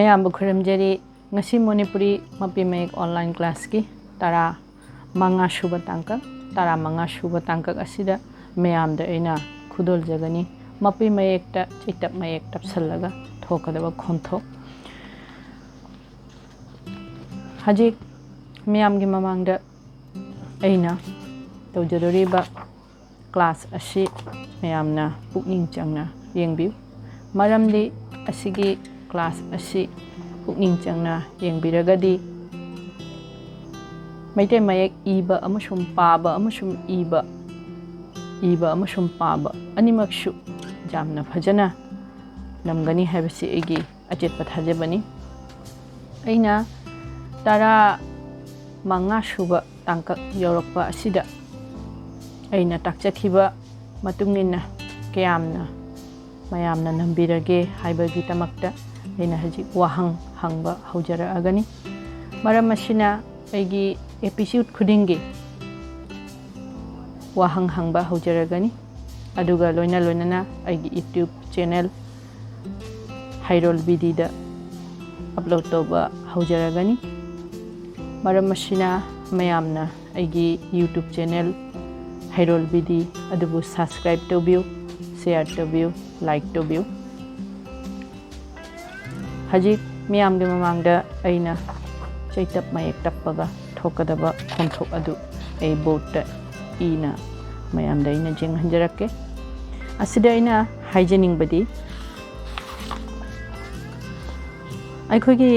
ꯃꯌꯥꯝꯕꯨ ꯈꯨꯔꯨꯝꯖꯔꯤ ngasi Manipuri mapi mayek online class ki tara manga shuba tangkak tara manga shuba tangkak asida mayamda aina khudol jagani mapi mayek ta chitap mayek tapsallaga thokadaba khonthok hajik mayamgi mamangda aina tawjadoriba class asi mayamna pukning changna yengbiu maramdi asigi class asi pukning changna yengbiragadi maite mayek iba amasum paba amasum iba amasum paba animakshu jamna phajana namgani habasi egi achet pathajabani aina tara manga shuba tangkak yorokpa asida aina takchakhiba matungina kayamna mayamna nambirage haibagi tamakta aina hajik wahang hangba haujara agani maram asina aigi episode khudingi wahang hangba haujaragani aduga loina aigi YouTube channel hairol bidi da upload toba haujaragani maram asina mayamna aigi YouTube channel hairol bidi adubu subscribe tobiu share tobiu like tobiu hajik miyamgi mamangda aina chaitap mayek tappaga thokadaba khonthok adu ei board ina mayamda aina jenghanjarakke asida aina hygienic badi aikhogi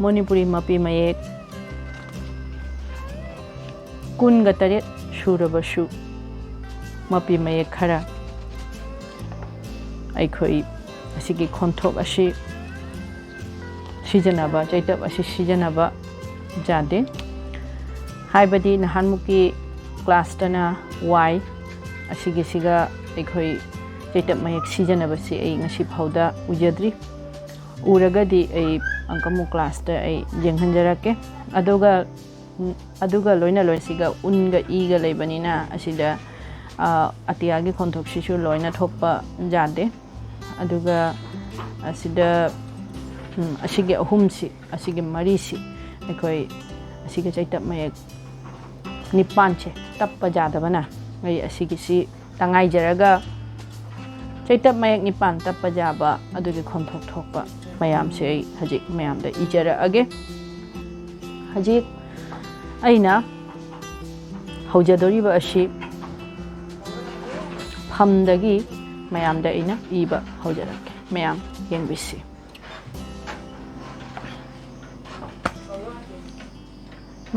Manipuri mapi mayek kunga taret shurabashu mapi mayek khara aikhoi asigi khonthok ashi sijanaba chaitap asi sijanaba jade haibadi nahanmuki class tana y asigi siga aikhoi chaitap mayek sijanaba si ai ngasi phauda ujadri uragadi ai angkamu class ta ai jenghanjarake aduga loina siga unga iga leibanina asida atiyagi khonthok sisu loina thokpa jade aduga asida asigi ahumsi asigi marisi aikoi asigi chaitap mayek nipanche tappa jadabana ai asigi si tangai jaraga chaitap mayek nipan tappa jaba adugi khonthok thokpa mayam se ai hajik mayam da ijara age hajik aina haujadoriba ashi phamdagi mayam da aina iba haujarake mayam yengbisi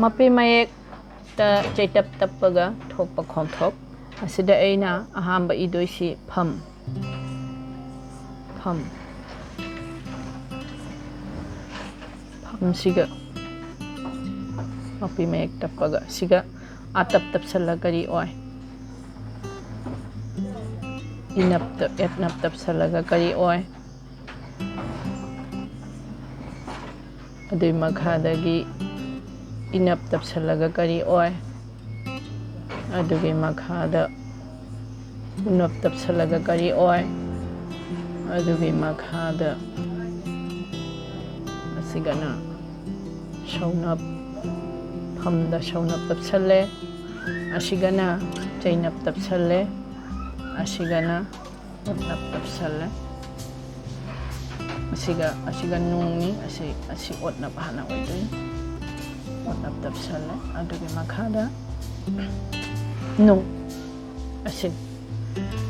mapi mayek ta chaitap tappaga thokpa khonthok asida aina ahamba idoisi pham siga mapi mayek tappaga siga atap tapsalla kari oi inap etnap tapsallaga kari oi adui makhadagi inap tapsallaga kari oi adugi makhada unap tapsallaga kari oi adugi makhada asigana shaunap phamda shaunap tapsalle asigana chainap tapsalle asigana otnap tapsalle asiga nungni asi otnap hana oidoi otnap tapsalle adugi makhada nung asin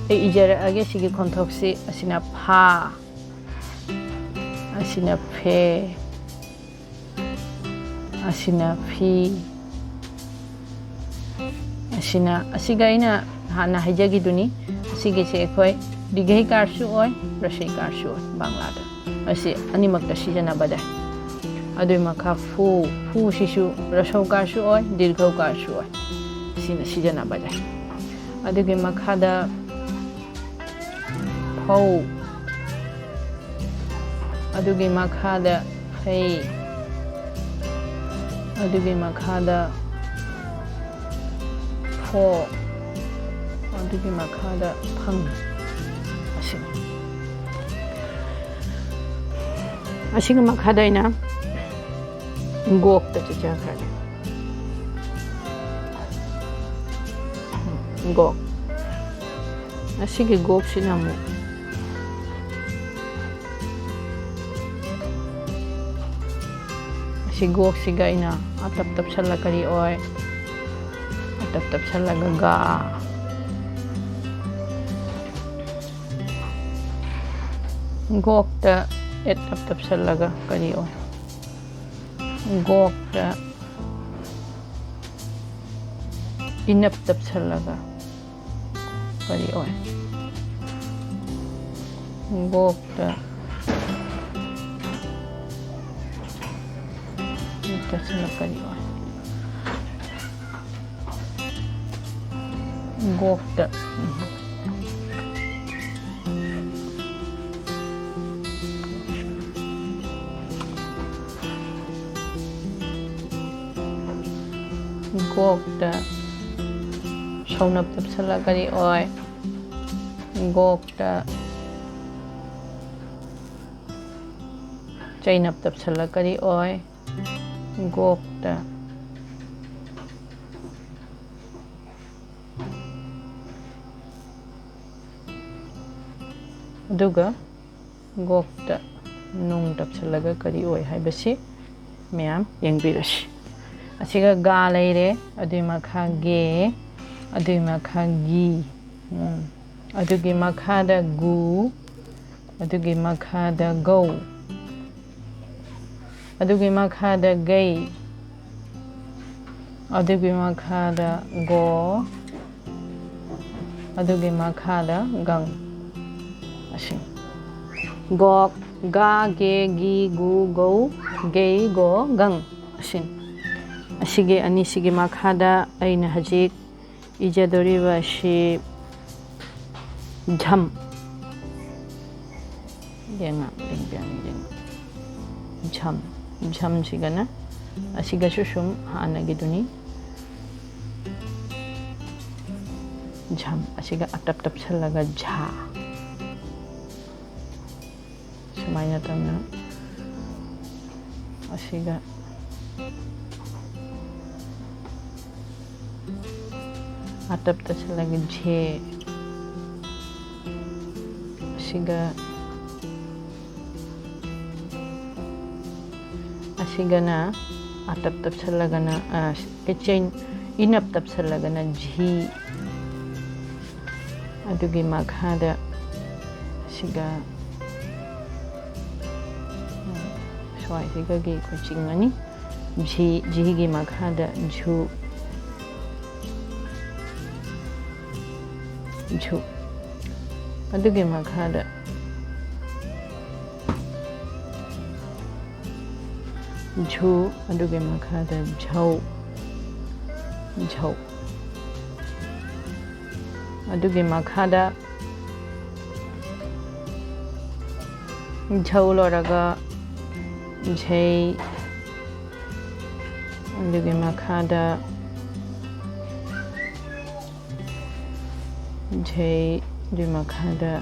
ei ijara age sigi khonthoksi asina pha asina phe asina phi asina asiga ina hana hajagi duni asigi se khoi digai karsu oi rashai karsu oi banglada asi animakta sijana bada adui makha fu sisu rashau karsu oi dirghau karsu oi sina sijana bada adugi makhada phau adugi makhada phei adugi makhada pho adugi makhada phang asini ꯑꯁꯤꯒꯤ ꯃꯈꯥꯗ ꯑꯩꯅ ꯒꯣꯛꯇ ꯆꯤꯛꯆꯈ꯭ꯔꯒꯦ ꯒꯣꯛ ꯑꯁꯤꯒꯤ ꯒꯣꯛꯁꯤꯅ ꯑꯃꯨꯛ ꯑꯁꯤ ꯒꯣꯛꯁꯤꯒ ꯑꯩꯅ ꯑꯇꯞ ꯇꯞꯁꯜꯂ ꯀꯔꯤ ꯑꯣꯏ ꯑꯇꯞ ꯇꯞꯁꯜꯂꯒ ꯒꯥ ꯒꯣꯛꯇ eight ꯇꯞ ꯇꯞꯁꯜꯂꯒ ꯀꯔꯤ ꯑꯣꯏ ꯒꯣꯛꯇ इनप तपसलगा करी ओय गोक्ता तपसल करी ओय गोक्ता गोक्ता शौनप तपसला करी ओय गोक्ता चैनप तपसला करी ओय गोक्ता दुगा गोक्ता नुंग तपसलगा करी ओय हाइबसी मैम यंगबिरसी असिगा गा लेरे अदुई मखा गे अदुई मखा गी अदुगी मखादा गु अदुगी मखादा गौ अदुगी मखादा गै अदुगी मखादा गो अदुगी मखादा गंग असिं गोक गा गे गी गु गौ गे गो गंग असिं असिगे अनिसिगे मखादा अइना हजिक इजादोरिबा शि झम येंगा लिंबियां झम झम सिगना असिगा सुसुम हानागिदुनी झम असिगा अटप टप छलगा झा सुमाइना तमना असिगा अटप तछलगा झे असिगा असिगना अटप तछलगना एचेन इनप तछलगना झी अदुगी मखादा असिगा स्वाइसिगा गे खुचिंगनी झी झीगी मखादा झू झू अदुगे मखादा झू अदुगे मखादा झौ झौ अदुगे मखादा झौ लोरगा झै अदुगे मखादा झै दुई मखादा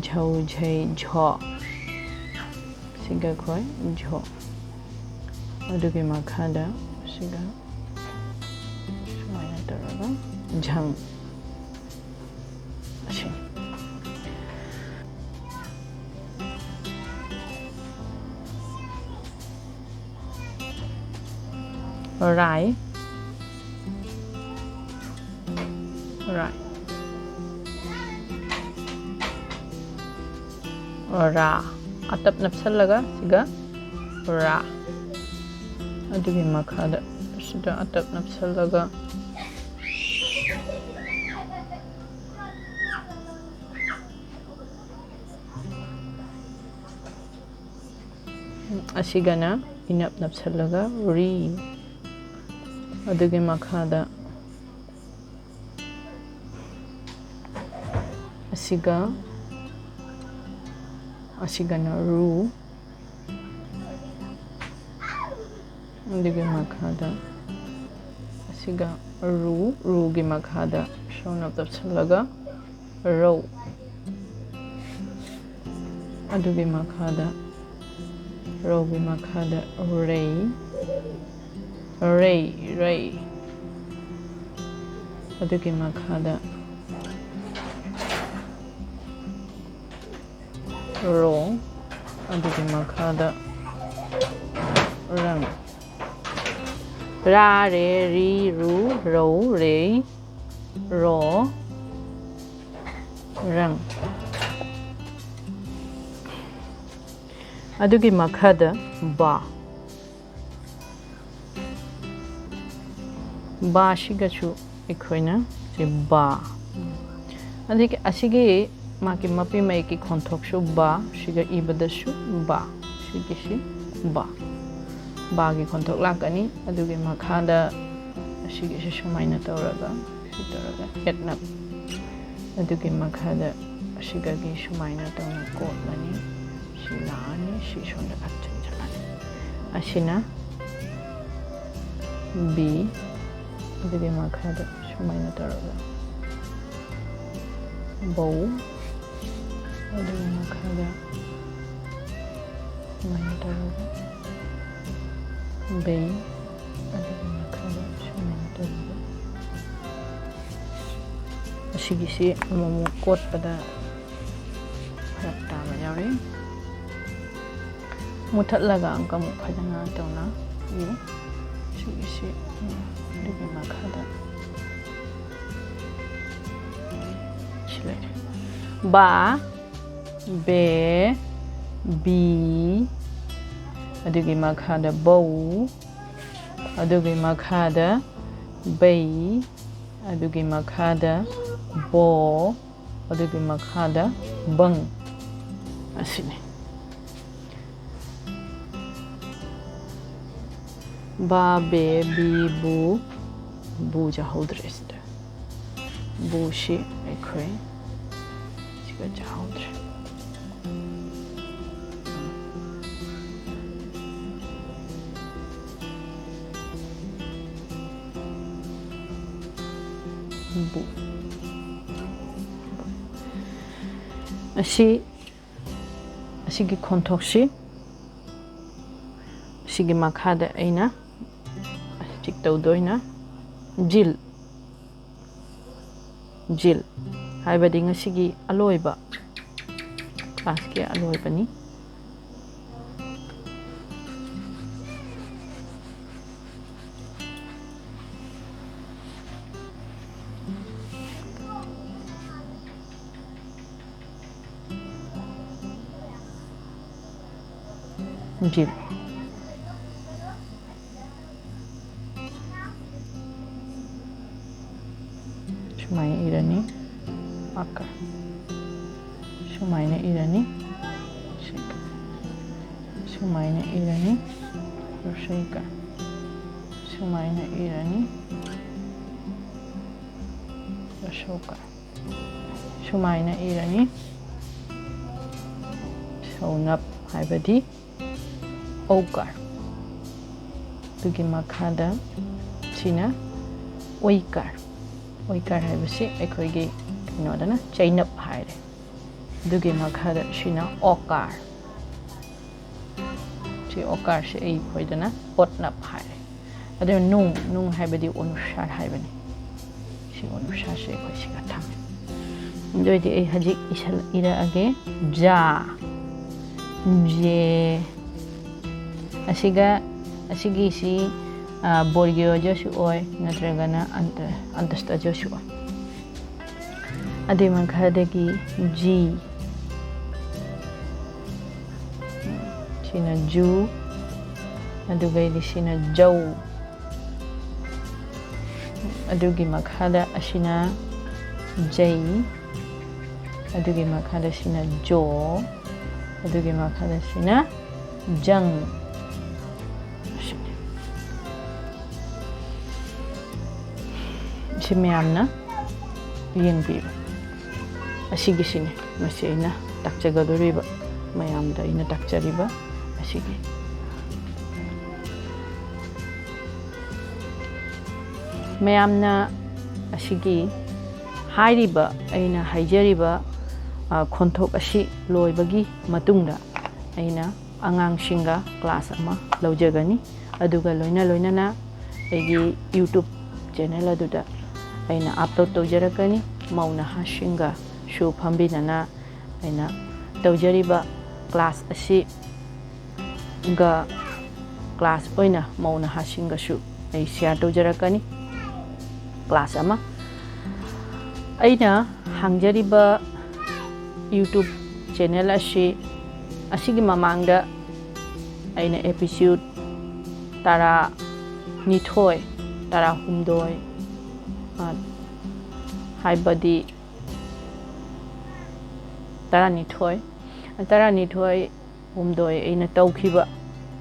झौ झै झो सिगा खोय झो अदुगे मखादा सिगा सुमाइना तोरगा झंग अशी राय राय रा अतप नपसलगा सिगा रा अदुगी मखादा सिदा अतप नपसलगा असिगना इनप नपसलगा री अदुगी मखादा असिगा असिगना रू अदुगी मखादा असिगा रू रूगी मखादा शौनप तपसलगा रौ अदुगी मखादा Rogi makhada Ray. Ray. Adugi makhada Ro. Adugi makhada Rang. Ra, Re, Ri, Ru, Ro, Re, Ro, Rang. Adugi makhada Ba. Ba shigachu ikhoina je ba. Adiki asigi maki mapi mai ki khonthok shu ba shiga ibadashu ba shigi ba. Ba gi khonthok lakani adugi makhada asigi shumaina tawraga shitaraga hetnap. Adugi makhada asiga gi shumaina tawna kotlani shilani shishonda kachanjalani. Ashina B. Adugi makhada shumaina tawraga bow. Adugi makhada shumaina tawraga bay. Adugi makhada shumaina tawraga asigisi amumu kotpada harap tama yauri muthatlaga angka mu phajana tawna yu asigisi adugi makhada ba be bi adugi makhada bow adugi makhada bay adugi makhada bo adugi makhada bang asini ba be bi bu jahodresta bu shi ekhoi siga jahodre bu asigi khonthokshi asigi makhada aina tik tawdoina jil haibadi ngasigi aloiba class ke aloibani jil shumaina irani aka shumaina irani shika shumaina irani roshika shumaina irani roshoka shumaina irani shaunap haibadi Okar. Dugi makhada sina oikar. Oikar haibasi ekhoigi kinodana chainap haire. Dugi makhada sina okar. Si okar si ei khoidana potnap haire. Adu nung haibadi onushar haibani. Si onushar si ekhoi siga thame. Doidi ei hajik isal ira age ja je asigi si borgyo josu oi natragana antasta josu adi makhadagi ji sina ju adugai sina jau adugi makhada asina jai adugi makhada sina jo adugi makhada sina jang si miyamna yengbiru asigi sine masi aina takchagadoriba mayamda aina takchariba asigi mayamna asigi hairiba aina haijariba khonthok asi loibagi matungda aina angangshinga class ama laujagani aduga loina loinana aigi YouTube channel aduda aina upload tawjarakani mauna hashinga shu phambinana aina tawjariba class asi ga class oina mauna hashinga shu ai share tawjarakani class ama aina hangjariba YouTube channel asigi mamangda aina episode tara nithoi tara humdoi haibadi tara nithoi humdoi aina tawkhiba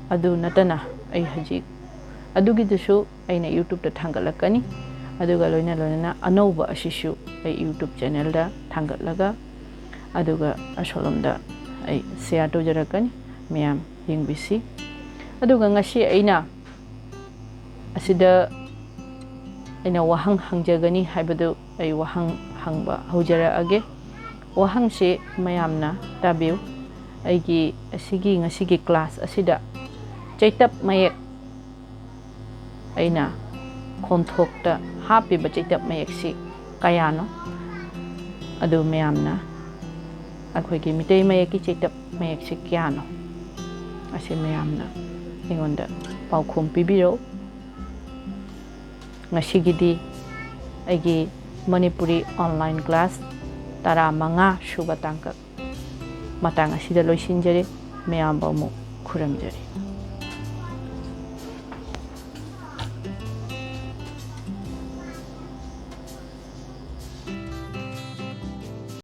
adu natana ai haji adugi dusu aina YouTube da thangalakani aduga loina anauba asishu ai YouTube channel da thangatlaga aduga asolomda ai share tawjarakani miyam yengbisi aduga ngasi aina asida aina wahang hangjagani haibadu ai wahang hangba hojara age wahang se mayamna tabiu aigi asigi ngasigi class asida chaitap mayek aina konthokta happy ba chaitap mayek si kayano adu mayamna akhoi mitei mayeki chaitap mayek si kyano ase mayamna ingonda paukhum pibiro ngasigidi aigi Manipuri online class tara manga shuba tangka matang asida loisinjare mayam bamu khuramjare